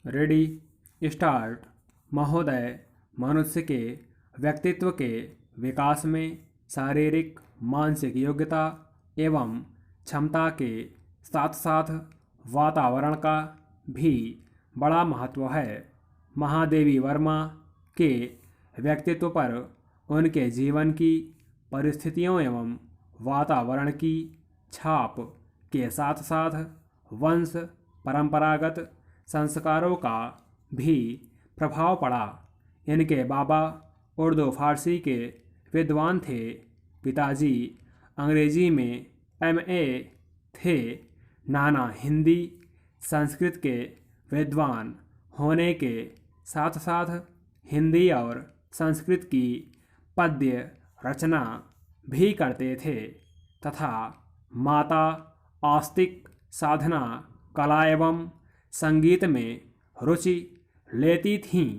Ready start. महोदय, मनुष्य के व्यक्तित्व के विकास में शारीरिक मानसिक योग्यता एवं क्षमता के साथ साथ वातावरण का भी बड़ा महत्व है। महादेवी वर्मा के व्यक्तित्व पर उनके जीवन की परिस्थितियों एवं वातावरण की छाप के साथ साथ वंश परंपरागत संस्कारों का भी प्रभाव पड़ा। इनके बाबा उर्दू फारसी के विद्वान थे। पिताजी अंग्रेजी में एमए थे। नाना हिंदी संस्कृत के विद्वान होने के साथ साथ हिंदी और संस्कृत की पद्य रचना भी करते थे तथा माता आस्तिक साधना कला एवं संगीत में रुचि लेती थीं।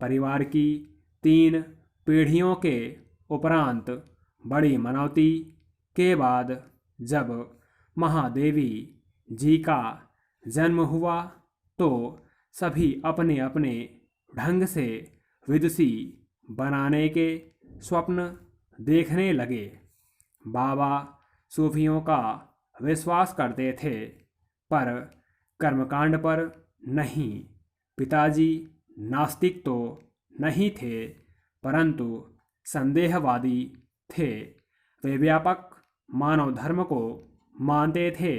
परिवार की 3 पीढ़ियों के उपरांत बड़ी मनौती के बाद जब महादेवी जी का जन्म हुआ तो सभी अपने अपने ढंग से विदुषी बनाने के स्वप्न देखने लगे। बाबा सूफियों का विश्वास करते थे पर कर्मकांड पर नहीं। पिताजी नास्तिक तो नहीं थे परंतु संदेहवादी थे। वे व्यापक मानव धर्म को मानते थे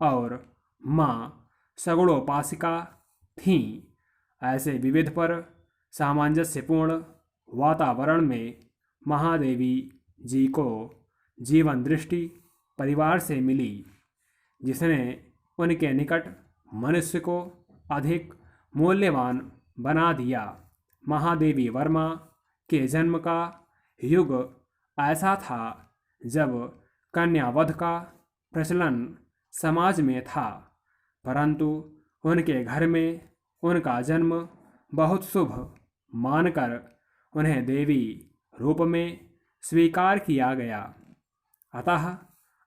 और माँ सगुणोपासिका थीं। ऐसे विविध पर सामंजस्यपूर्ण वातावरण में महादेवी जी को जीवन दृष्टि परिवार से मिली जिसने उनके निकट मनुष्य को अधिक मूल्यवान बना दिया। महादेवी वर्मा के जन्म का युग ऐसा था जब कन्यावध का प्रचलन समाज में था परंतु उनके घर में उनका जन्म बहुत शुभ मानकर उन्हें देवी रूप में स्वीकार किया गया। अतः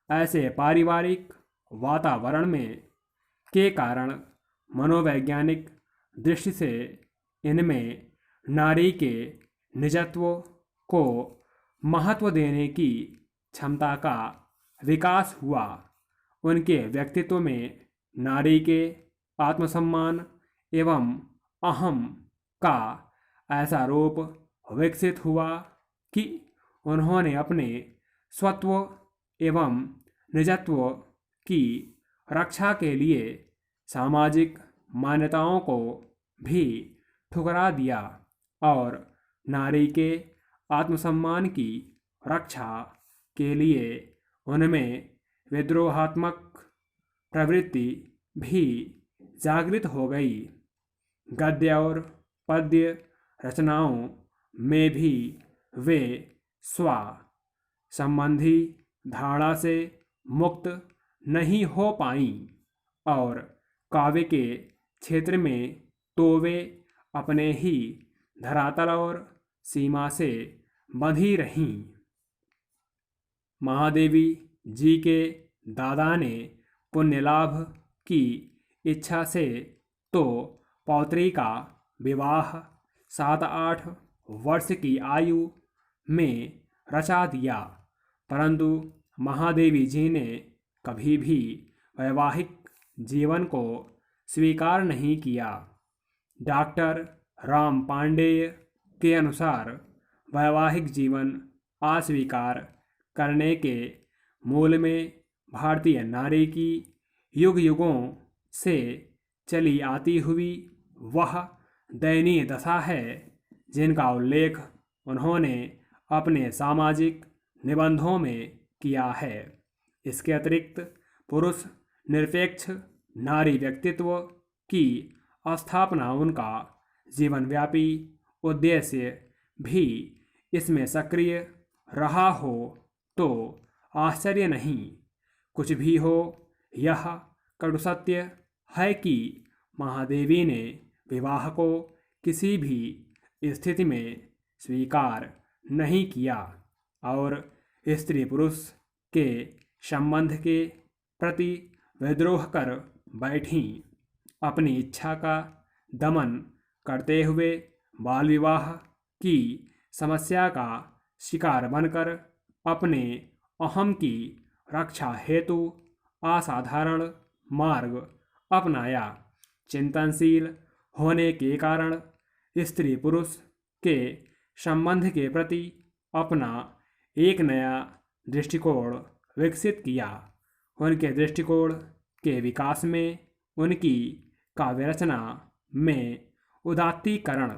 ऐसे पारिवारिक वातावरण में के कारण मनोवैज्ञानिक दृष्टि से इनमें नारी के निजत्व को महत्व देने की क्षमता का विकास हुआ। उनके व्यक्तित्व में नारी के आत्मसम्मान एवं अहम का ऐसा रूप विकसित हुआ कि उन्होंने अपने स्वत्व एवं निजत्व की रक्षा के लिए सामाजिक मान्यताओं को भी ठुकरा दिया और नारी के आत्मसम्मान की रक्षा के लिए उनमें विद्रोहात्मक प्रवृत्ति भी जागृत हो गई। गद्य और पद्य रचनाओं में भी वे स्व संबंधी धारणा से मुक्त नहीं हो पाईं और काव्य के क्षेत्र में तो वे अपने ही धरातल और सीमा से बंधी रहीं। महादेवी जी के दादा ने पुण्य लाभ की इच्छा से तो पौत्री का विवाह 7-8 वर्ष की आयु में रचा दिया परंतु महादेवी जी ने कभी भी वैवाहिक जीवन को स्वीकार नहीं किया। डॉक्टर राम पांडेय के अनुसार वैवाहिक जीवन अस्वीकार करने के मूल में भारतीय नारी की युग युगों से चली आती हुई वह दयनीय दशा है जिनका उल्लेख उन्होंने अपने सामाजिक निबंधों में किया है। इसके अतिरिक्त पुरुष निरपेक्ष नारी व्यक्तित्व की स्थापना उनका जीवनव्यापी उद्देश्य भी इसमें सक्रिय रहा हो तो आश्चर्य नहीं। कुछ भी हो, यह कटु सत्य है कि महादेवी ने विवाह को किसी भी स्थिति में स्वीकार नहीं किया और स्त्री पुरुष के संबंध के प्रति विद्रोह कर बैठीं। अपनी इच्छा का दमन करते हुए बाल विवाह की समस्या का शिकार बनकर अपने अहम की रक्षा हेतु असाधारण मार्ग अपनाया। चिंतनशील होने के कारण स्त्री पुरुष के संबंध के प्रति अपना एक नया दृष्टिकोण विकसित किया। उनके दृष्टिकोण के विकास में उनकी काव्य रचना में उदात्तीकरण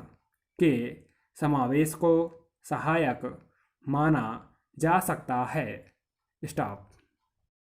के समावेश को सहायक माना जा सकता है। स्टॉप।